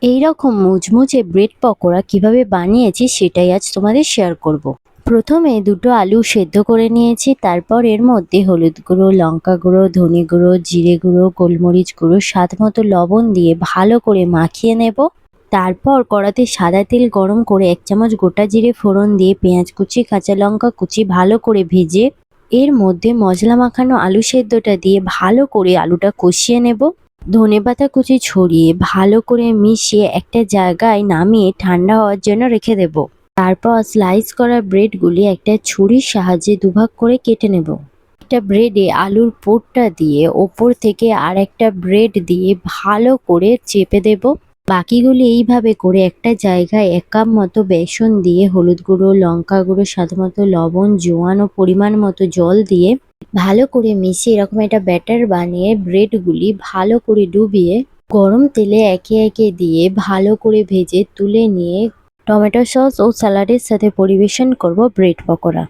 এই রকম মুচমুচে ব্রেড পকোড়া কিভাবে বানিয়েছি সেটাই আজ তোমাদের শেয়ার করব। প্রথমে দুটো আলু সেদ্ধ করে নিয়েছি, তারপর এর মধ্যে হলুদ গুঁড়ো, লঙ্কা গুঁড়ো, ধনে গুঁড়ো, জিরে গুঁড়ো, গোলমরিচ গুঁড়ো, স্বাদ মতো লবণ দিয়ে ভালো করে মাখিয়ে নেব। তারপর কড়াতে সাদা তেল গরম করে 1 চামচ গোটা জিরে ফোড়ন দিয়ে পেঁয়াজ কুচি, কাঁচা লঙ্কা কুচি ভালো করে ভেজে এর মধ্যে মশলা মাখানো আলু সেদ্ধটা দিয়ে ভালো করে আলুটা কষিয়ে নেব। ধনেপাতা কুচি ছড়িয়ে ভালো করে মিশিয়ে একটা জায়গায় নামিয়ে ঠান্ডা হওয়ার জন্য রেখে দেব। তারপর স্লাইস করা ব্রেডগুলি একটা ছুরির সাহায্যে দুভাগ করে কেটে নেব। একটা ব্রেডে আলুর পুরটা দিয়ে ওপর থেকে আর একটা ব্রেড দিয়ে ভালো করে চেপে দেব। বাকিগুলি এইভাবে করে একটা জায়গায় 1 কাপ মতো বেসন দিয়ে হলুদ গুঁড়ো, লঙ্কা গুঁড়ো, স্বাদ মতো লবণ, জোয়ান ও পরিমাণ মতো জল দিয়ে ভালো করে মিশিয়ে এরকম একটা ব্যাটার বানিয়ে ব্রেডগুলি ভালো করে ডুবিয়ে গরম তেলে একে একে দিয়ে ভালো করে ভেজে তুলে নিয়ে টমেটো সস ও স্যালাডের সাথে পরিবেশন করব ব্রেড পকোড়া।